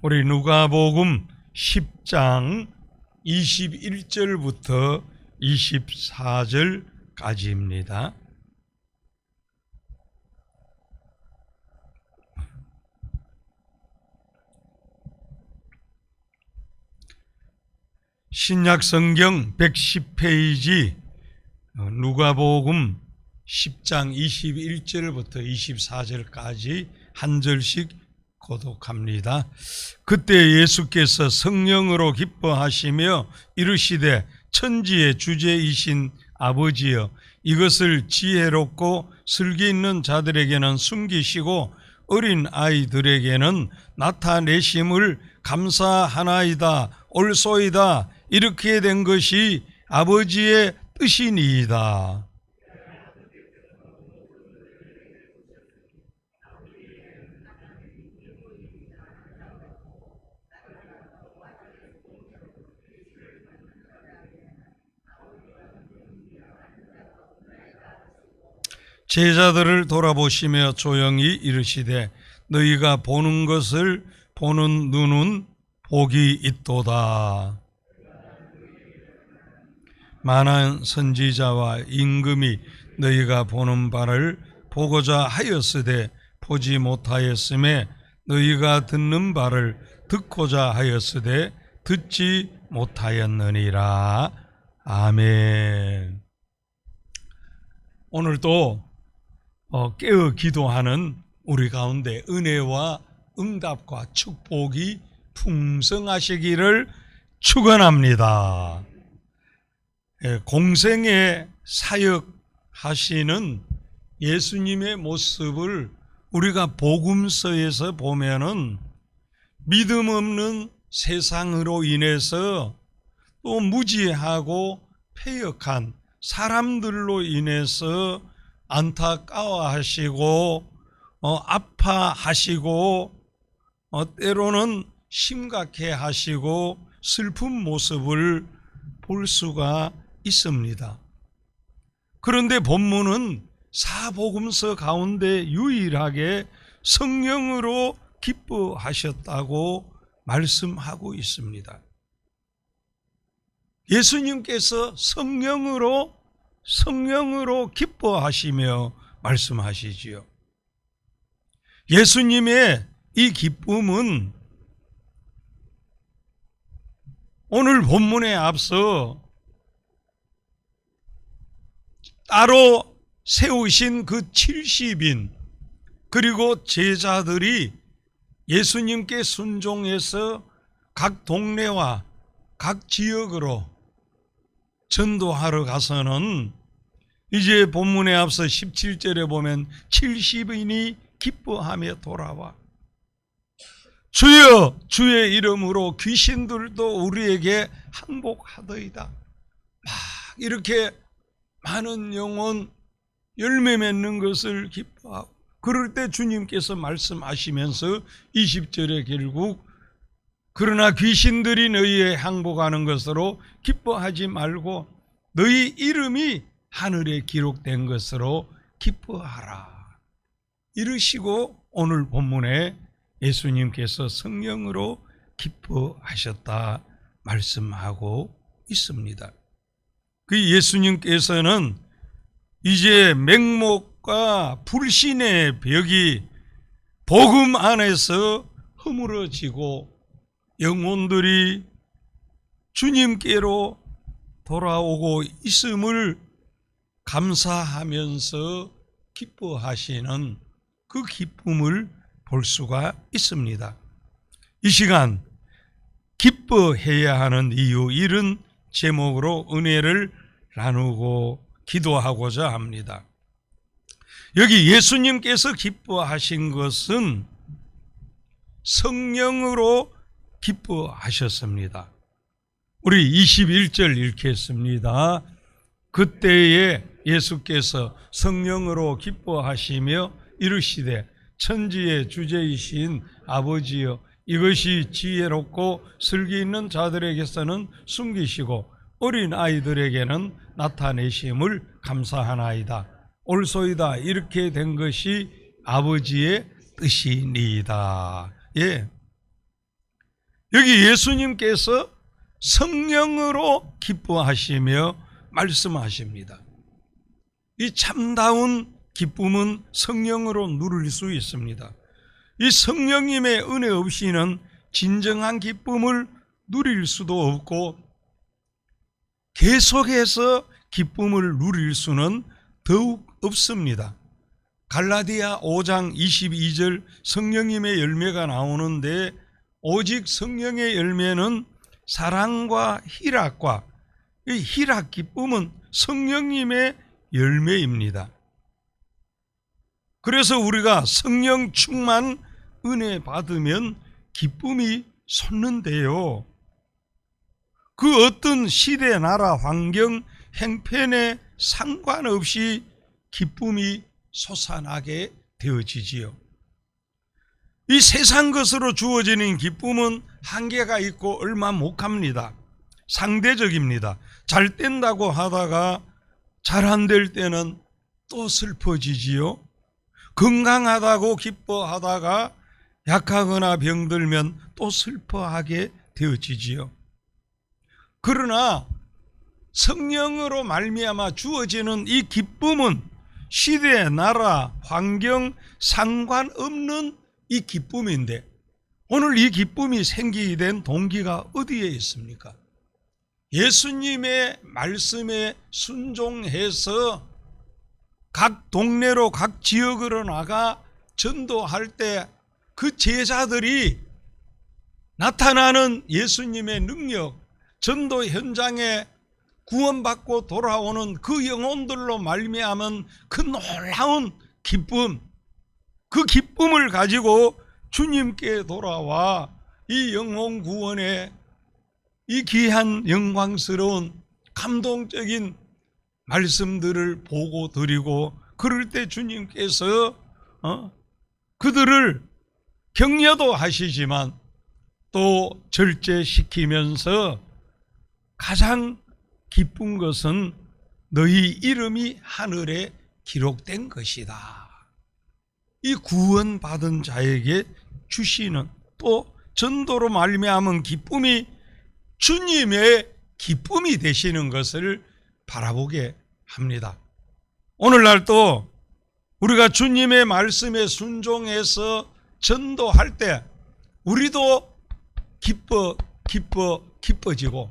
우리 누가복음 10장 21절부터 24절까지입니다. 신약성경 110페이지 누가복음 10장 21절부터 24절까지 한 절씩 고독합니다. 그때 예수께서 성령으로 기뻐하시며 이르시되 천지의 주제이신 아버지여, 이것을 지혜롭고 슬기 있는 자들에게는 숨기시고 어린 아이들에게는 나타내심을 감사하나이다. 옳소이다. 이렇게 된 것이 아버지의 뜻이니이다. 제자들을 돌아보시며 조용히 이르시되 너희가 보는 것을 보는 눈은 복이 있도다. 많은 선지자와 임금이 너희가 보는 바를 보고자 하였으되 보지 못하였음에 너희가 듣는 바를 듣고자 하였으되 듣지 못하였느니라. 아멘. 오늘도 깨어 기도하는 우리 가운데 은혜와 응답과 축복이 풍성하시기를 축원합니다. 공생애 사역하시는 예수님의 모습을 우리가 복음서에서 보면은 믿음 없는 세상으로 인해서 또 무지하고 패역한 사람들로 인해서 안타까워하시고 아파하시고 때로는 심각해하시고 슬픈 모습을 볼 수가 있습니다. 그런데 본문은 사복음서 가운데 유일하게 성령으로 기뻐하셨다고 말씀하고 있습니다. 예수님께서 성령으로 기뻐하시며 말씀하시지요. 예수님의 이 기쁨은 오늘 본문에 앞서 따로 세우신 그 70인 그리고 제자들이 예수님께 순종해서 각 동네와 각 지역으로 전도하러 가서는 이제 본문에 앞서 17절에 보면 70인이 기뻐하며 돌아와 주여 주의 이름으로 귀신들도 우리에게 항복하더이다. 막 이렇게 많은 영혼 열매 맺는 것을 기뻐하고, 그럴 때 주님께서 말씀하시면서 20절에 결국 그러나 귀신들이 너희의 항복하는 것으로 기뻐하지 말고 너희 이름이 하늘에 기록된 것으로 기뻐하라 이르시고 오늘 본문에 예수님께서 성령으로 기뻐하셨다 말씀하고 있습니다. 그 예수님께서는 이제 맹목과 불신의 벽이 복음 안에서 허물어지고 영혼들이 주님께로 돌아오고 있음을 감사하면서 기뻐하시는 그 기쁨을 볼 수가 있습니다. 이 시간 기뻐해야 하는 이유, 이런 제목으로 은혜를 나누고 기도하고자 합니다. 여기 예수님께서 기뻐하신 것은 성령으로 기뻐하셨습니다. 우리 21절 읽겠습니다. 그때에 예수께서 성령으로 기뻐하시며 이르시되 천지의 주제이신 아버지여, 이것이 지혜롭고 슬기 있는 자들에게서는 숨기시고 어린 아이들에게는 나타내심을 감사하나이다. 옳소이다. 이렇게 된 것이 아버지의 뜻이니이다. 예. 여기 예수님께서 성령으로 기뻐하시며 말씀하십니다. 이 참다운 기쁨은 성령으로 누릴 수 있습니다. 이 성령님의 은혜 없이는 진정한 기쁨을 누릴 수도 없고 계속해서 기쁨을 누릴 수는 더욱 없습니다. 갈라디아 5장 22절 성령님의 열매가 나오는데 오직 성령의 열매는 사랑과 희락과 이 희락 기쁨은 성령님의 열매입니다. 그래서 우리가 성령 충만 은혜 받으면 기쁨이 솟는데요. 그 어떤 시대, 나라, 환경, 행편에 상관없이 기쁨이 솟아나게 되어지지요. 이 세상 것으로 주어지는 기쁨은 한계가 있고 얼마 못 갑니다. 상대적입니다. 잘 된다고 하다가 잘 안 될 때는 또 슬퍼지지요. 건강하다고 기뻐하다가 약하거나 병들면 또 슬퍼하게 되어지지요. 그러나 성령으로 말미암아 주어지는 이 기쁨은 시대, 나라, 환경 상관없는 이 기쁨인데 오늘 이 기쁨이 생기게 된 동기가 어디에 있습니까? 예수님의 말씀에 순종해서 각 동네로 각 지역으로 나가 전도할 때 그 제자들이 나타나는 예수님의 능력, 전도 현장에 구원받고 돌아오는 그 영혼들로 말미암은 그 놀라운 기쁨, 그 기쁨을 가지고 주님께 돌아와 이 영혼 구원의 이 귀한 영광스러운 감동적인 말씀들을 보고 드리고 그럴 때 주님께서 그들을 격려도 하시지만 또 절제시키면서 가장 기쁜 것은 너희 이름이 하늘에 기록된 것이다. 이 구원받은 자에게 주시는 또 전도로 말미암은 기쁨이 주님의 기쁨이 되시는 것을 바라보게 합니다. 오늘날 또 우리가 주님의 말씀에 순종해서 전도할 때 우리도 기뻐지고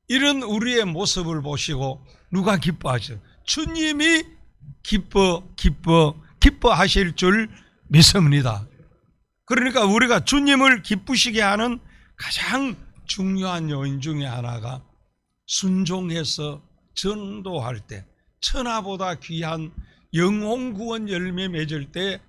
이런 우리의 모습을 보시고 누가 기뻐하죠? 주님이 기뻐하실 줄 믿습니다. 그러니까 우리가 주님을 기쁘시게 하는 가장 중요한 요인 중에 하나가 순종해서 전도할 때 천하보다 귀한 영혼 구원 열매 맺을 때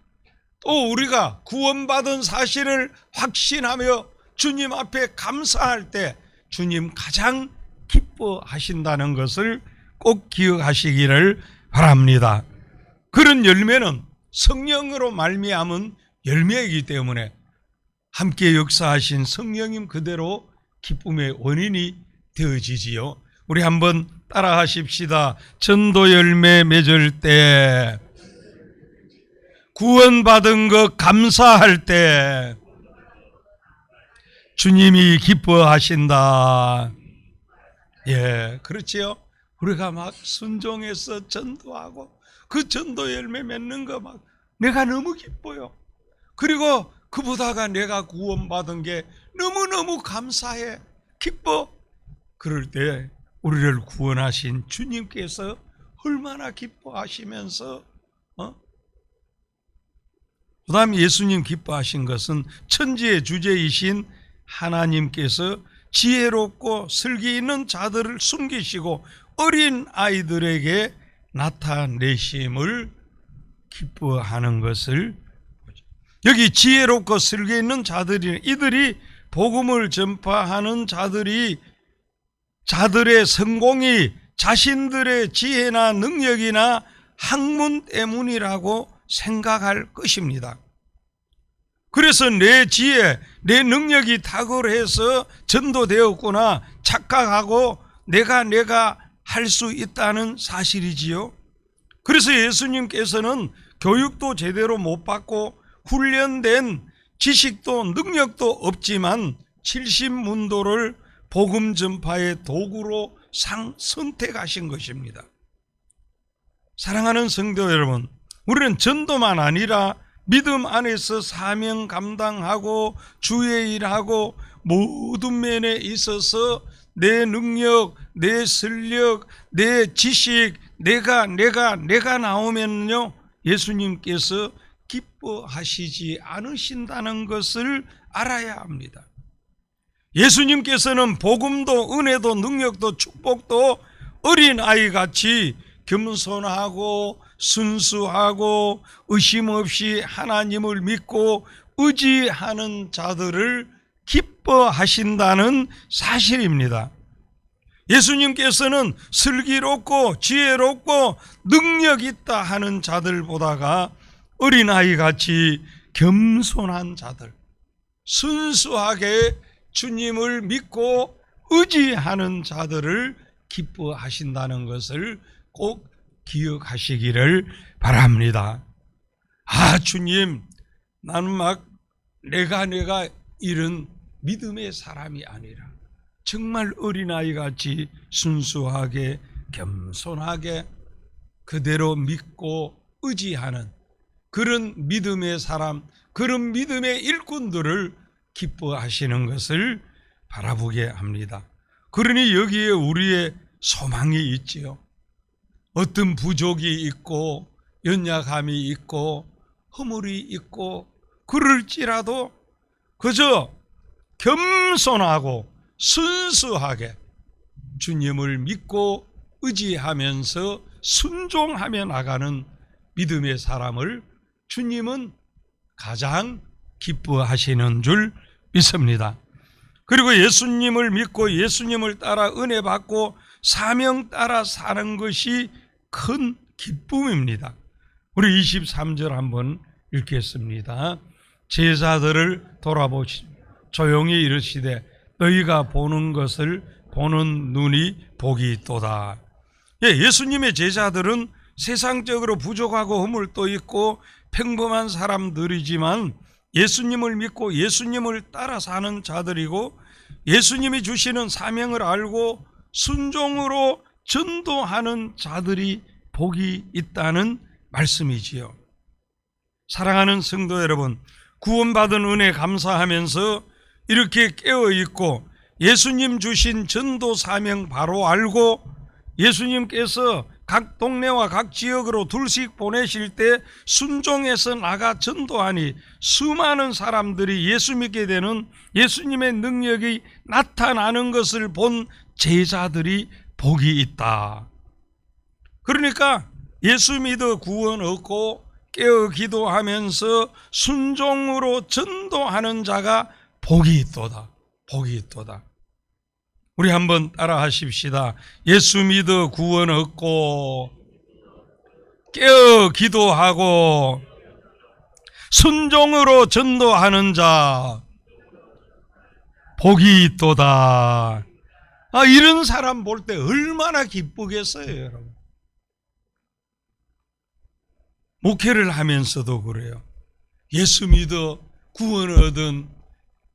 또 우리가 구원받은 사실을 확신하며 주님 앞에 감사할 때 주님 가장 기뻐하신다는 것을 꼭 기억하시기를 바랍니다. 그런 열매는 성령으로 말미암은 열매이기 때문에 함께 역사하신 성령님 그대로 기쁨의 원인이 되어지지요. 우리 한번 따라하십시다. 전도 열매 맺을 때, 구원받은 것 감사할 때 주님이 기뻐하신다. 예, 그렇지요. 우리가 막 순종해서 전도하고 그 전도 열매 맺는 거 막 내가 너무 기뻐요. 그리고 그보다가 내가 구원받은 게 너무너무 감사해, 기뻐. 그럴 때 우리를 구원하신 주님께서 얼마나 기뻐하시면서 그 다음 예수님 기뻐하신 것은 천지의 주제이신 하나님께서 지혜롭고 슬기 있는 자들을 숨기시고 어린 아이들에게 나타내심을 기뻐하는 것을 보죠. 여기 지혜롭고 슬기 있는 자들이, 이들이 복음을 전파하는 자들의 성공이 자신들의 지혜나 능력이나 학문 때문이라고 생각할 것입니다. 그래서 내 지혜, 내 능력이 탁월해서 전도되었구나 착각하고 내가 할 수 있다는 사실이지요. 그래서 예수님께서는 교육도 제대로 못 받고 훈련된 지식도 능력도 없지만 70문도를 복음 전파의 도구로 선택하신 것입니다. 사랑하는 성도 여러분, 우리는 전도만 아니라 믿음 안에서 사명 감당하고 주의 일하고 모든 면에 있어서 내 능력, 내 설력, 내 지식, 내가 나오면요, 예수님께서 기뻐하시지 않으신다는 것을 알아야 합니다. 예수님께서는 복음도 은혜도 능력도 축복도 어린아이같이 겸손하고 순수하고 의심 없이 하나님을 믿고 의지하는 자들을 기뻐하신다는 사실입니다. 예수님께서는 슬기롭고 지혜롭고 능력 있다 하는 자들보다가 어린아이같이 겸손한 자들, 순수하게 주님을 믿고 의지하는 자들을 기뻐하신다는 것을 꼭 기억하시기를 바랍니다. 아, 주님, 나는 막 내가 이런 믿음의 사람이 아니라 정말 어린아이같이 순수하게 겸손하게 그대로 믿고 의지하는 그런 믿음의 사람, 그런 믿음의 일꾼들을 기뻐하시는 것을 바라보게 합니다. 그러니 여기에 우리의 소망이 있지요. 어떤 부족이 있고 연약함이 있고 허물이 있고 그럴지라도 그저 겸손하고 순수하게 주님을 믿고 의지하면서 순종하며 나가는 믿음의 사람을 주님은 가장 기뻐하시는 줄 믿습니다. 그리고 예수님을 믿고 예수님을 따라 은혜 받고 사명 따라 사는 것이 큰 기쁨입니다. 우리 23절 한번 읽겠습니다. 제자들을 돌아보시고 조용히 이르시되 너희가 보는 것을 보는 눈이 복이 있도다. 예수님의 제자들은 세상적으로 부족하고 허물도 있고 평범한 사람들이지만 예수님을 믿고 예수님을 따라 사는 자들이고 예수님이 주시는 사명을 알고 순종으로 전도하는 자들이 복이 있다는 말씀이지요. 사랑하는 성도 여러분, 구원받은 은혜 감사하면서 이렇게 깨어있고 예수님 주신 전도 사명 바로 알고 예수님께서 각 동네와 각 지역으로 둘씩 보내실 때 순종해서 나가 전도하니 수많은 사람들이 예수 믿게 되는 예수님의 능력이 나타나는 것을 본 제자들이 복이 있다. 그러니까 예수 믿어 구원 얻고 깨어 기도하면서 순종으로 전도하는 자가 복이 있도다. 복이 있도다. 우리 한번 따라 하십시다. 예수 믿어 구원 얻고 깨어 기도하고 순종으로 전도하는 자 복이 있도다. 이런 사람 볼 때 얼마나 기쁘겠어요, 여러분. 목회를 하면서도 그래요. 예수 믿어 구원 얻은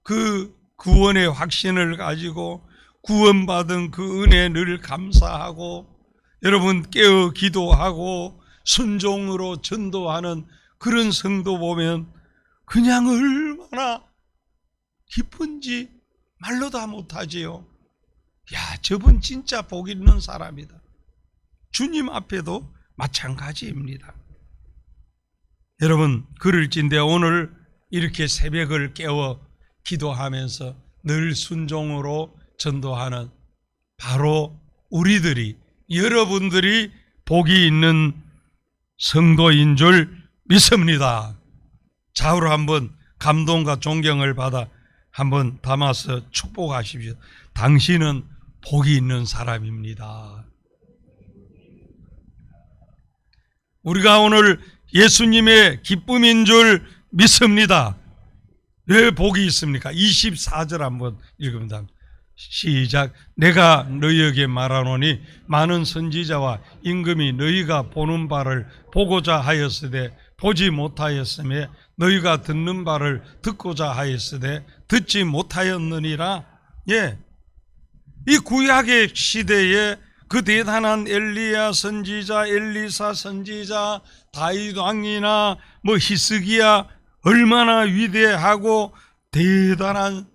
그 구원의 확신을 가지고 구원받은 그 은혜에 늘 감사하고 여러분 깨어 기도하고 순종으로 전도하는 그런 성도 보면 그냥 얼마나 기쁜지 말로 다 못하지요. 야, 저분 진짜 복 있는 사람이다. 주님 앞에도 마찬가지입니다. 여러분, 그럴진데 오늘 이렇게 새벽을 깨워 기도하면서 늘 순종으로 전도하는 바로 우리들이, 여러분들이 복이 있는 성도인 줄 믿습니다. 좌우로 한번 감동과 존경을 받아 한번 담아서 축복하십시오. 당신은 복이 있는 사람입니다. 우리가 오늘 예수님의 기쁨인 줄 믿습니다. 왜 복이 있습니까? 24절 한번 읽습니다. 시작. 내가 너희에게 말하노니 많은 선지자와 임금이 너희가 보는 바를 보고자 하였으되 보지 못하였으며 너희가 듣는 바를 듣고자 하였으되 듣지 못하였느니라. 예, 이 구약의 시대에 그 대단한 엘리야 선지자, 엘리사 선지자, 다윗 왕이나 뭐 히스기야 얼마나 위대하고 대단한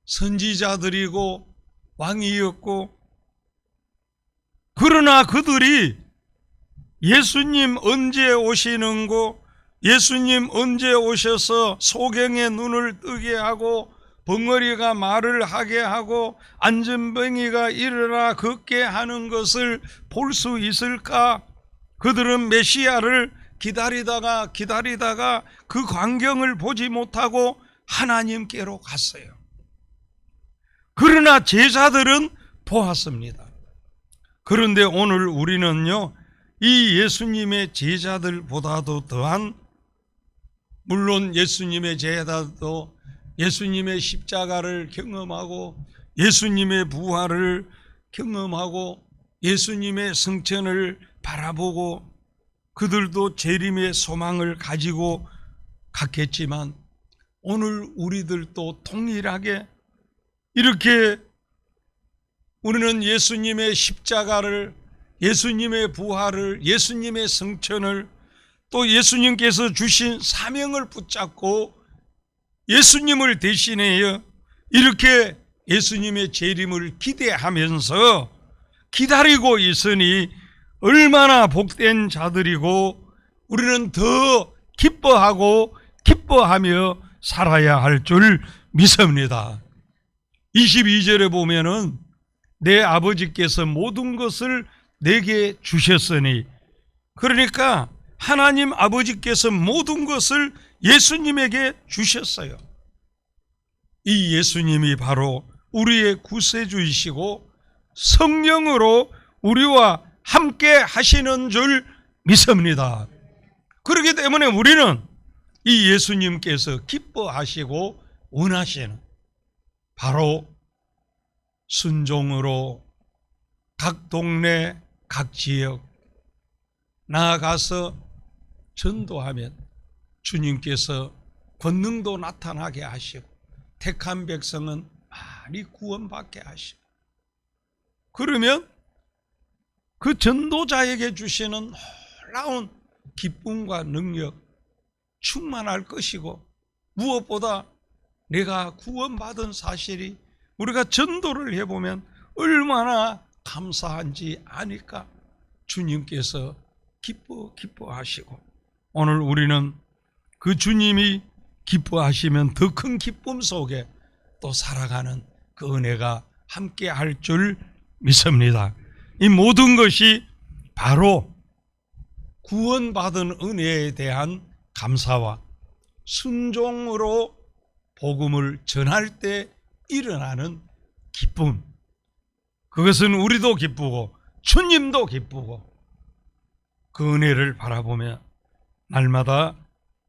선지자들이고 왕이었고, 그러나 그들이 예수님 언제 오시는고, 예수님 언제 오셔서 소경의 눈을 뜨게 하고 벙어리가 말을 하게 하고 안전뱅이가 일어나 걷게 하는 것을 볼 수 있을까? 그들은 메시아를 기다리다가 그 광경을 보지 못하고 하나님께로 갔어요. 그러나 제자들은 보았습니다. 그런데 오늘 우리는요, 이 예수님의 제자들보다도 더한, 물론 예수님의 제자도 예수님의 십자가를 경험하고 예수님의 부활을 경험하고 예수님의 승천을 바라보고 그들도 재림의 소망을 가지고 갔겠지만, 오늘 우리들도 동일하게 이렇게 우리는 예수님의 십자가를, 예수님의 부활을, 예수님의 승천을, 또 예수님께서 주신 사명을 붙잡고 예수님을 대신하여 이렇게 예수님의 재림을 기대하면서 기다리고 있으니 얼마나 복된 자들이고, 우리는 더 기뻐하며 살아야 할 줄 믿습니다. 22절에 보면은 내 아버지께서 모든 것을 내게 주셨으니, 그러니까 하나님 아버지께서 모든 것을 예수님에게 주셨어요. 이 예수님이 바로 우리의 구세주이시고 성령으로 우리와 함께 하시는 줄 믿습니다. 그렇기 때문에 우리는 이 예수님께서 기뻐하시고 원하시는 바로 순종으로 각 동네 각 지역 나아가서 전도하면 주님께서 권능도 나타나게 하시고 택한 백성은 많이 구원받게 하시고, 그러면 그 전도자에게 주시는 놀라운 기쁨과 능력 충만할 것이고, 무엇보다 내가 구원받은 사실이 우리가 전도를 해보면 얼마나 감사한지 아니까 주님께서 기뻐하시고, 오늘 우리는 그 주님이 기뻐하시면 더 큰 기쁨 속에 또 살아가는 그 은혜가 함께 할 줄 믿습니다. 이 모든 것이 바로 구원받은 은혜에 대한 감사와 순종으로 복음을 전할 때 일어나는 기쁨, 그것은 우리도 기쁘고 주님도 기쁘고 그 은혜를 바라보며 날마다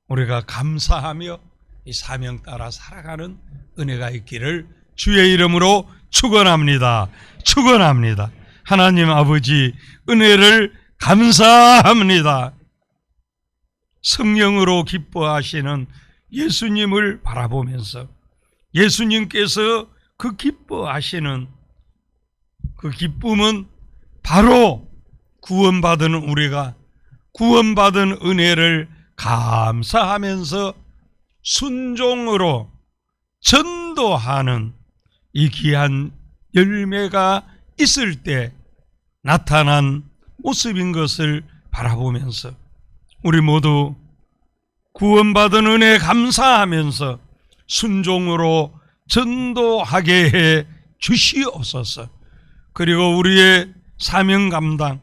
우리가 감사하며 이 사명 따라 살아가는 은혜가 있기를 주의 이름으로 축원합니다. 축원합니다. 하나님 아버지 은혜를 감사합니다. 성령으로 기뻐하시는 예수님을 바라보면서 예수님께서 그 기뻐하시는 그 기쁨은 바로 구원받은 우리가 구원받은 은혜를 감사하면서 순종으로 전도하는 이 귀한 열매가 있을 때 나타난 모습인 것을 바라보면서 우리 모두 구원받은 은혜 감사하면서 순종으로 전도하게 해 주시옵소서. 그리고 우리의 사명 감당,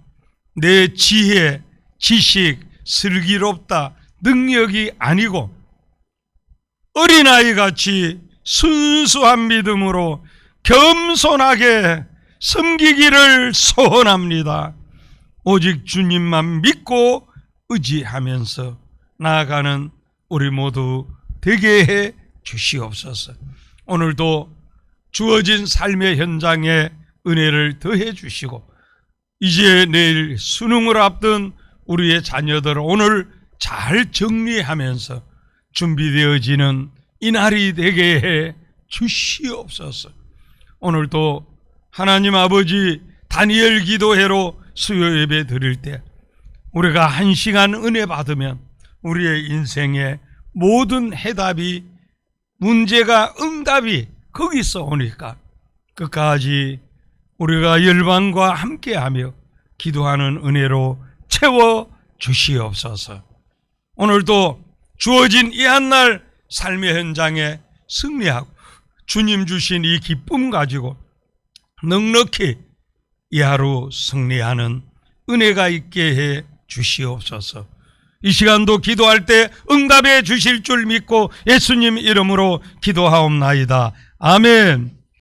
내 지혜, 지식, 슬기롭다, 능력이 아니고 어린아이같이 순수한 믿음으로 겸손하게 섬기기를 소원합니다. 오직 주님만 믿고 의지하면서 나아가는 우리 모두 되게 해 주시옵소서. 오늘도 주어진 삶의 현장에 은혜를 더해 주시고 이제 내일 수능을 앞둔 우리의 자녀들 오늘 잘 정리하면서 준비되어지는 이날이 되게 해 주시옵소서. 오늘도 하나님 아버지 다니엘 기도회로 수요 예배 드릴 때 우리가 1시간 은혜 받으면 우리의 인생의 모든 해답이, 문제가, 응답이 거기서 오니까 끝까지 우리가 열방과 함께하며 기도하는 은혜로 채워 주시옵소서. 오늘도 주어진 이 한날 삶의 현장에 승리하고 주님 주신 이 기쁨 가지고 넉넉히 이 하루 승리하는 은혜가 있게 해 주시옵소서. 이 시간도 기도할 때 응답해 주실 줄 믿고 예수님 이름으로 기도하옵나이다. 아멘.